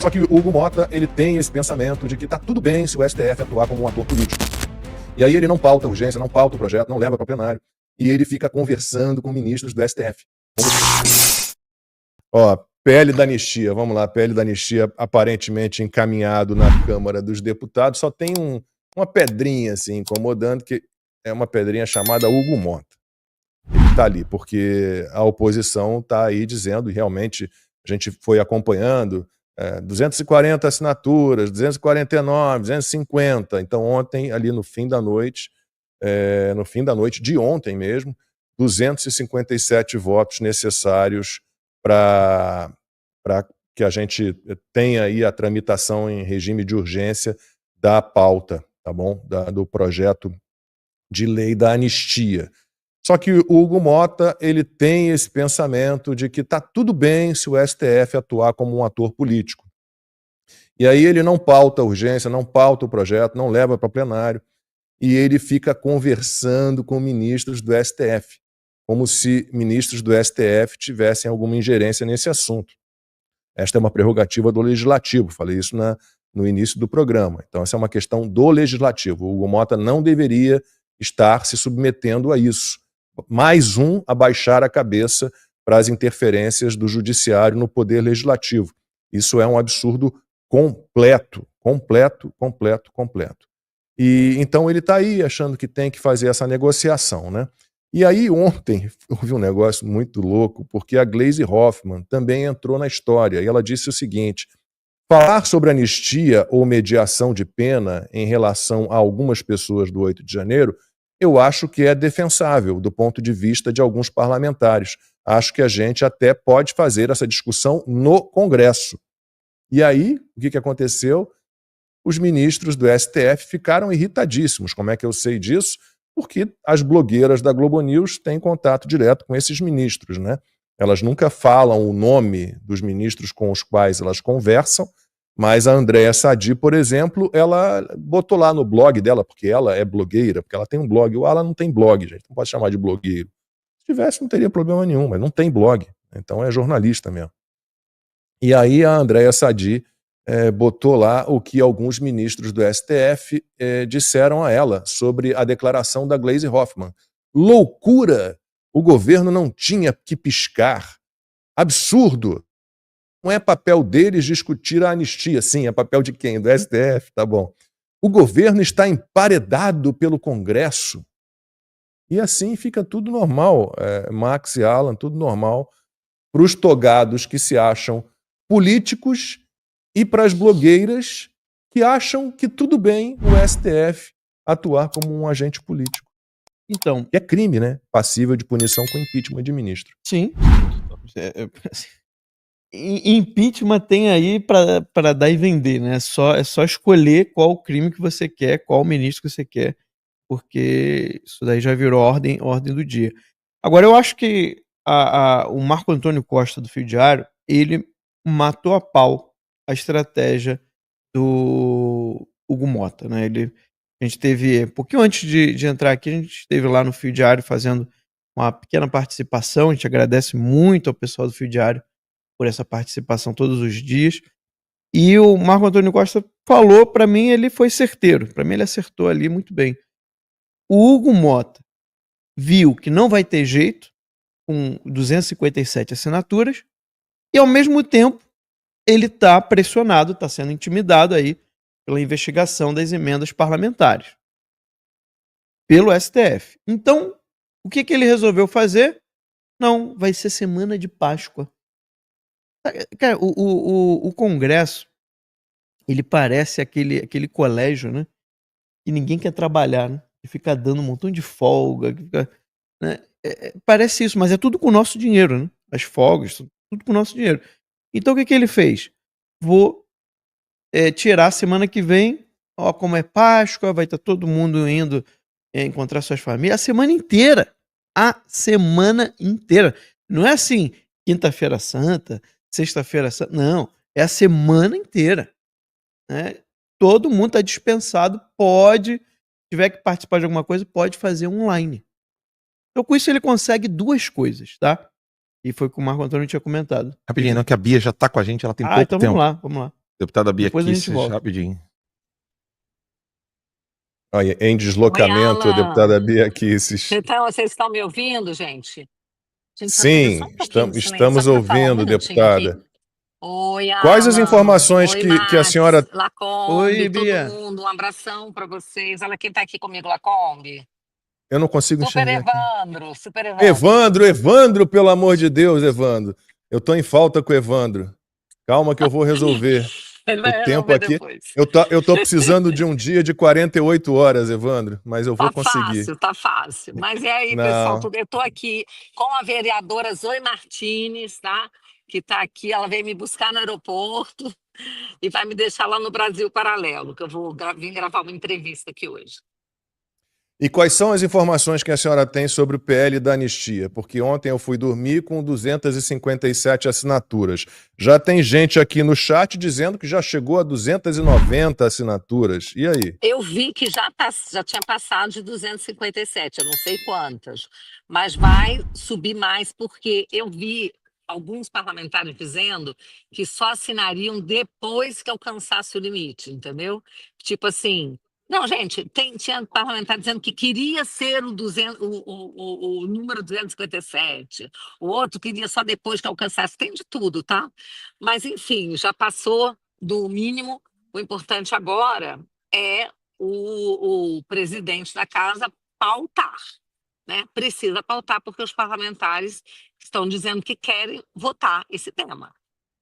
Só que o Hugo Mota, ele tem esse pensamento de que tá tudo bem se o STF atuar como um ator político. E aí ele não pauta a urgência, não pauta o projeto, não leva para plenário. E ele fica conversando com ministros do STF. Ó, PL da anistia, vamos lá, PL da anistia aparentemente encaminhado na Câmara dos Deputados, só tem uma pedrinha assim incomodando, que é uma pedrinha chamada Hugo Mota. Ele tá ali, porque a oposição tá aí dizendo, e realmente a gente foi acompanhando, 240 assinaturas, 249, 250. Então ontem, ali no fim da noite de ontem mesmo, 257 votos necessários para que a gente tenha aí a tramitação em regime de urgência da pauta, tá bom? Do projeto de lei da anistia. Só que o Hugo Mota, ele tem esse pensamento de que tá tudo bem se o STF atuar como um ator político. E aí ele não pauta a urgência, não pauta o projeto, não leva para plenário, e ele fica conversando com ministros do STF, como se ministros do STF tivessem alguma ingerência nesse assunto. Esta é uma prerrogativa do Legislativo, falei isso no início do programa. Então essa é uma questão do Legislativo. O Hugo Mota não deveria estar se submetendo a isso. Mais um a baixar a cabeça para as interferências do Judiciário no Poder Legislativo. Isso é um absurdo completo. E então ele está aí achando que tem que fazer essa negociação, né? E aí ontem houve um negócio muito louco, porque a Gleisi Hoffmann também entrou na história, e ela disse o seguinte: falar sobre anistia ou mediação de pena em relação a algumas pessoas do 8 de janeiro, eu acho que é defensável do ponto de vista de alguns parlamentares. Acho que a gente até pode fazer essa discussão no Congresso. E aí, o que aconteceu? Os ministros do STF ficaram irritadíssimos. Como é que eu sei disso? Porque as blogueiras da Globo News têm contato direto com esses ministros, né? Elas nunca falam o nome dos ministros com os quais elas conversam, mas a Andréa Sadi, por exemplo, ela botou lá no blog dela, porque ela é blogueira, porque ela tem um blog. O Alan não tem blog, gente, não pode chamar de blogueiro. Se tivesse, não teria problema nenhum, mas não tem blog, então é jornalista mesmo. E aí a Andréa Sadi botou lá o que alguns ministros do STF disseram a ela sobre a declaração da Gleisi Hoffmann. Loucura! O governo não tinha que piscar. Absurdo! Não é papel deles discutir a anistia. Sim, é papel de quem? Do STF, tá bom. O governo está emparedado pelo Congresso. E assim fica tudo normal, Max e Alan, tudo normal, para os togados que se acham políticos e para as blogueiras que acham que tudo bem o STF atuar como um agente político. Então, que é crime, né? Passível de punição com impeachment de ministro. Sim. Impeachment tem aí para dar e vender, né? É só escolher qual o crime que você quer, qual ministro que você quer, porque isso daí já virou ordem do dia. Agora, eu acho que o Marco Antônio Costa do Fio Diário, ele matou a pau a estratégia do Hugo Mota, né? A gente teve, um pouquinho antes de entrar aqui, a gente esteve lá no Fio Diário fazendo uma pequena participação. A gente agradece muito ao pessoal do Fio Diário por essa participação todos os dias. E o Marco Antônio Costa falou, para mim, ele foi certeiro. Para mim, ele acertou ali muito bem. O Hugo Mota viu que não vai ter jeito com 257 assinaturas e, ao mesmo tempo, ele está pressionado, está sendo intimidado aí pela investigação das emendas parlamentares pelo STF. Então, o que ele resolveu fazer? Não, vai ser semana de Páscoa. Cara, o Congresso, ele parece aquele colégio, né? Que ninguém quer trabalhar, né? Que fica dando um montão de folga, né? Parece isso, mas é tudo com o nosso dinheiro, né? As folgas, tudo com o nosso dinheiro. Então, o que ele fez? Vou tirar semana que vem, ó, como é Páscoa, vai estar todo mundo indo encontrar suas famílias, a semana inteira. A semana inteira. Não é assim, quinta-feira santa, sexta-feira santa, não. É a semana inteira. Né? Todo mundo está dispensado, se tiver que participar de alguma coisa, pode fazer online. Então, com isso, ele consegue duas coisas, tá? E foi o que o Marco Antônio tinha comentado. Rapidinho, não, que a Bia já tá com a gente, ela tem pouco então tempo. Vamos lá. Deputada Bia Depois a gente Kicis, volta. rapidinho. Olha, em deslocamento, Oi, a deputada Alan. Bia Kicis. Então, vocês estão me ouvindo, gente? A gente vai fazer só Sim, um pouquinho de silêncio, estamos só para falar um ouvindo, minutinho aqui. deputada. Oi, Quais as Alan. informações Oi, que a Max, senhora... Lacombe, Oi, todo Bia. mundo. Um abração para vocês. Olha quem está aqui comigo, Lacombe. Eu não consigo Super enxergar aqui. Evandro, Super Evandro. Evandro, pelo amor de Deus, Evandro. Eu tô em falta com o Evandro. Calma que eu vou resolver. Ele vai O tempo resolver aqui... depois. Eu tô precisando de um dia de 48 horas, Evandro, mas eu vou conseguir. Tá fácil. Mas e aí, pessoal, Não. eu estou aqui com a vereadora Zoe Martins, tá? Que está aqui, ela veio me buscar no aeroporto e vai me deixar lá no Brasil Paralelo, que eu vou vir gravar uma entrevista aqui hoje. E quais são as informações que a senhora tem sobre o PL da anistia? Porque ontem eu fui dormir com 257 assinaturas. Já tem gente aqui no chat dizendo que já chegou a 290 assinaturas. E aí? Eu vi que já tinha passado de 257, eu não sei quantas, mas vai subir mais, porque eu vi alguns parlamentares dizendo que só assinariam depois que alcançasse o limite, entendeu? Tipo assim, não, gente, tinha parlamentar dizendo que queria ser o número 257, o outro queria só depois que alcançasse, tem de tudo, tá? Mas, enfim, já passou do mínimo, o importante agora é o presidente da casa pautar, né? Precisa pautar porque os parlamentares estão dizendo que querem votar esse tema.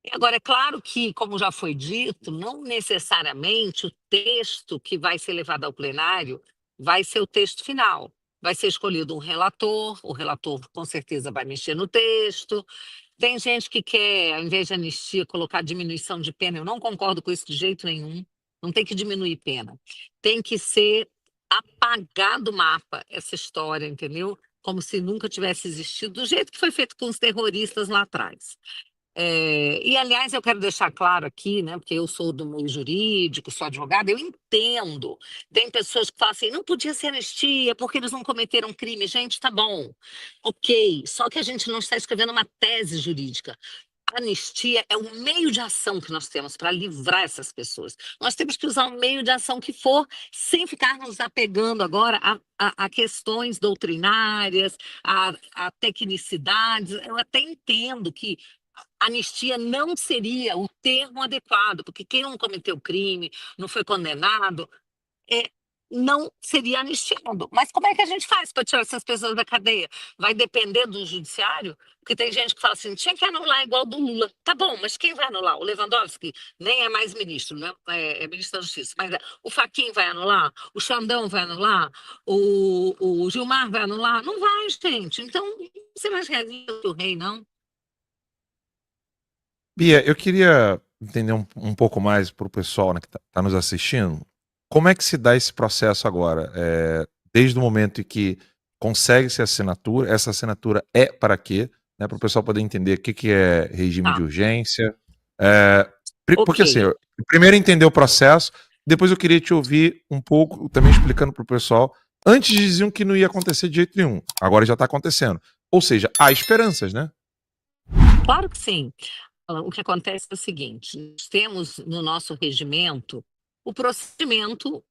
E agora, é claro que, como já foi dito, não necessariamente o texto que vai ser levado ao plenário vai ser o texto final. Vai ser escolhido um relator, o relator com certeza vai mexer no texto. Tem gente que quer, ao invés de anistia, colocar diminuição de pena. Eu não concordo com isso de jeito nenhum. Não tem que diminuir pena. Tem que ser apagado do mapa essa história, entendeu? Como se nunca tivesse existido, do jeito que foi feito com os terroristas lá atrás. E, aliás, eu quero deixar claro aqui, né, porque eu sou do meio jurídico, sou advogada, eu entendo. Tem pessoas que falam assim, não podia ser anistia porque eles não cometeram crime. Gente, tá bom, ok, só que a gente não está escrevendo uma tese jurídica. A anistia é um meio de ação que nós temos para livrar essas pessoas. Nós temos que usar o meio de ação que for, sem ficar nos apegando agora a questões doutrinárias, a tecnicidades. Eu até entendo que anistia não seria o termo adequado, porque quem não cometeu crime, não foi condenado, não seria anistiado. Mas como é que a gente faz para tirar essas pessoas da cadeia? Vai depender do judiciário? Porque tem gente que fala assim, tinha que anular igual do Lula. Tá bom, mas quem vai anular? O Lewandowski nem é mais ministro, né? É ministro da Justiça. Mas o Fachin vai anular? O Xandão vai anular? O Gilmar vai anular? Não vai, gente. Então, não ser mais realista que o rei, não. Bia, eu queria entender um pouco mais para o pessoal, né, que tá nos assistindo. Como é que se dá esse processo agora? Desde o momento em que consegue-se a assinatura, essa assinatura é para quê? Né, para o pessoal poder entender o que é regime de urgência. Porque assim, primeiro entender o processo, depois eu queria te ouvir um pouco, também explicando para o pessoal. Antes diziam que não ia acontecer de jeito nenhum, agora já está acontecendo. Ou seja, há esperanças, né? Claro que sim. O que acontece é o seguinte, nós temos no nosso regimento o procedimento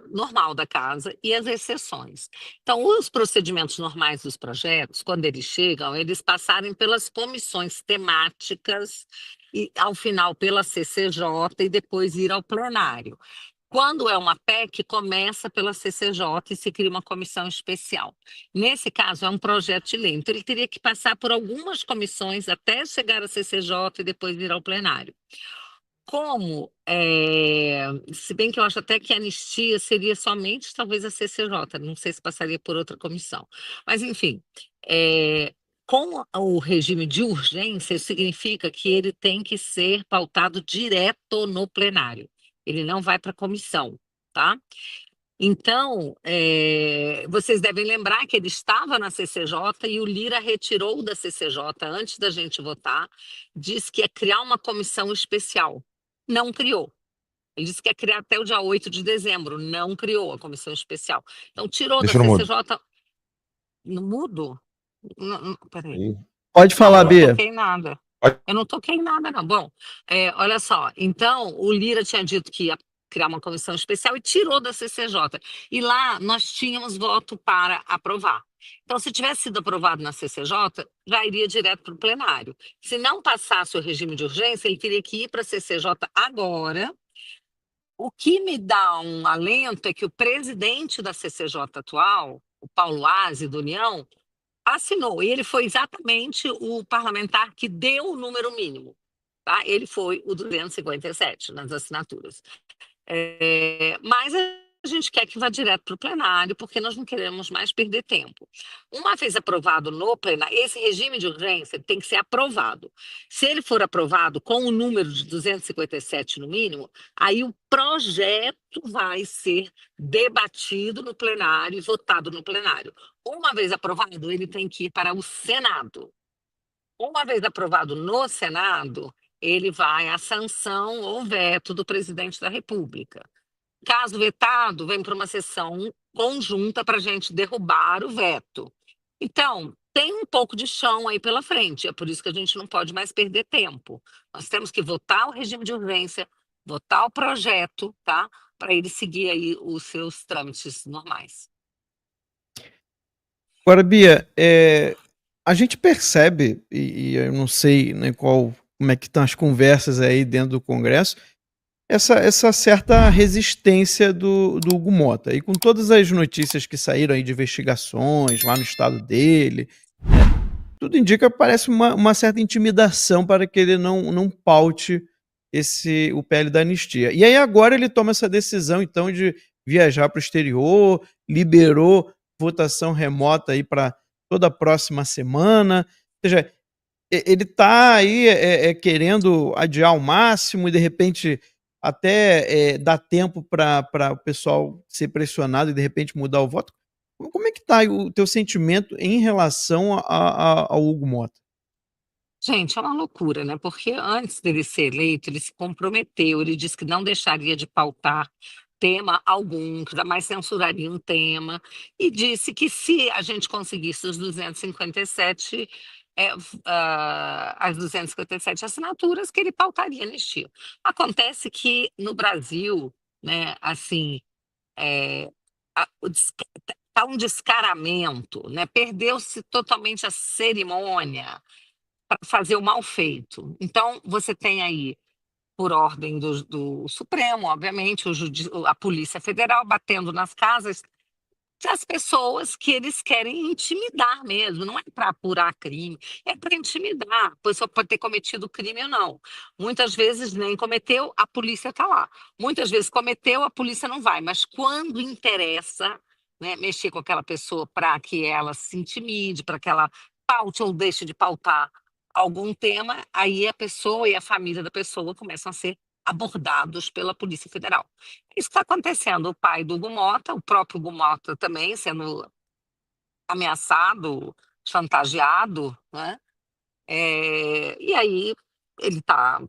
normal da casa e as exceções. Então, os procedimentos normais dos projetos, quando eles chegam, eles passarem pelas comissões temáticas e, ao final, pela CCJ e depois ir ao plenário. Quando é uma PEC, começa pela CCJ e se cria uma comissão especial. Nesse caso, é um projeto de lei. Então, ele teria que passar por algumas comissões até chegar à CCJ e depois vir ao plenário. Se bem que eu acho até que a anistia seria somente, talvez, a CCJ, não sei se passaria por outra comissão. Mas, enfim, com o regime de urgência, significa que ele tem que ser pautado direto no plenário. Ele não vai para a comissão, tá? Então, vocês devem lembrar que ele estava na CCJ e o Lira retirou da CCJ antes da gente votar, disse que ia criar uma comissão especial. Não criou. Ele disse que ia criar até o dia 8 de dezembro, não criou a comissão especial. Então, tirou da CCJ... No mudo? Peraí. Pode falar, não Bia. toquei nada. Eu não toquei em nada, não. Bom, olha só, então o Lira tinha dito que ia criar uma comissão especial e tirou da CCJ. E lá nós tínhamos voto para aprovar. Então, se tivesse sido aprovado na CCJ, já iria direto para o plenário. Se não passasse o regime de urgência, ele teria que ir para a CCJ agora. O que me dá um alento é que o presidente da CCJ atual, o Paulo Aze, do União, assinou. E ele foi exatamente o parlamentar que deu o número mínimo. Tá? Ele foi o 257 nas assinaturas. Mas a gente quer que vá direto para o plenário, porque nós não queremos mais perder tempo. Uma vez aprovado no plenário, esse regime de urgência tem que ser aprovado. Se ele for aprovado com o número de 257 no mínimo, aí o projeto vai ser debatido no plenário e votado no plenário. Uma vez aprovado, ele tem que ir para o Senado. Uma vez aprovado no Senado, ele vai à sanção ou veto do presidente da República. Caso vetado, vem para uma sessão conjunta para a gente derrubar o veto. Então, tem um pouco de chão aí pela frente, é por isso que a gente não pode mais perder tempo. Nós temos que votar o regime de urgência, votar o projeto, tá? Para ele seguir aí os seus trâmites normais. Agora, Bia, a gente percebe, e eu não sei, né, como é que estão as conversas aí dentro do Congresso, essa certa resistência do Hugo Mota. E com todas as notícias que saíram aí de investigações lá no estado dele, tudo indica, parece uma certa intimidação para que ele não paute o PL da anistia. E aí agora ele toma essa decisão, então, de viajar para o exterior, liberou votação remota aí para toda a próxima semana. Ou seja, ele está aí querendo adiar ao máximo e, de repente, até dar tempo para o pessoal ser pressionado e, de repente, mudar o voto. Como é que está o teu sentimento em relação ao Hugo Mota? Gente, é uma loucura, né? Porque antes dele ser eleito, ele se comprometeu, ele disse que não deixaria de pautar tema algum, que jamais censuraria um tema, e disse que se a gente conseguisse os 257, as 257 assinaturas, que ele pautaria anistia. Acontece que no Brasil, né, assim, tá um descaramento, né? Perdeu-se totalmente a cerimônia para fazer o mal feito. Então, você tem aí, por ordem do Supremo, obviamente, a Polícia Federal batendo nas casas das pessoas que eles querem intimidar mesmo, não é para apurar crime, é para intimidar. A pessoa pode ter cometido crime ou não. Muitas vezes nem cometeu, a polícia está lá. Muitas vezes cometeu, a polícia não vai. Mas quando interessa, né, mexer com aquela pessoa para que ela se intimide, para que ela paute ou deixe de pautar algum tema, aí a pessoa e a família da pessoa começam a ser abordados pela Polícia Federal. Isso está acontecendo. O pai do Hugo Mota, o próprio Hugo Mota também sendo ameaçado, chantageado, né? E aí ele tá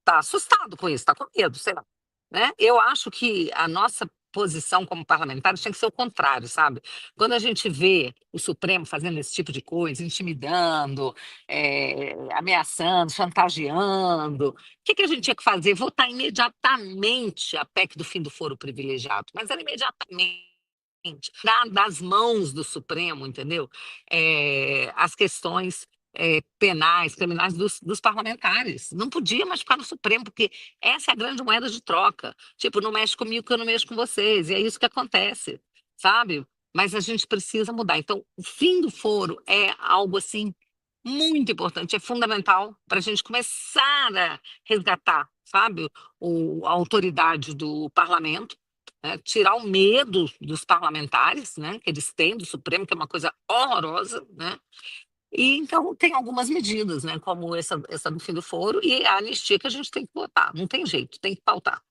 assustado com isso, está com medo, sei lá, né? Eu acho que a nossa posição como parlamentares tinha que ser o contrário, sabe? Quando a gente vê o Supremo fazendo esse tipo de coisa, intimidando, ameaçando, chantageando, o que a gente tinha que fazer? Votar imediatamente a PEC do fim do foro privilegiado, mas era imediatamente das mãos do Supremo, entendeu? As questões penais, criminais dos parlamentares. Não podia mais ficar no Supremo, porque essa é a grande moeda de troca. Tipo, não mexe comigo que eu não mexo com vocês. E é isso que acontece, sabe? Mas a gente precisa mudar. Então, o fim do foro é algo assim muito importante, é fundamental para a gente começar a resgatar, sabe, a autoridade do parlamento, né? Tirar o medo dos parlamentares, né, que eles têm do Supremo, que é uma coisa horrorosa, né? E então tem algumas medidas, né, como essa do fim do foro e a anistia que a gente tem que votar, não tem jeito, tem que pautar.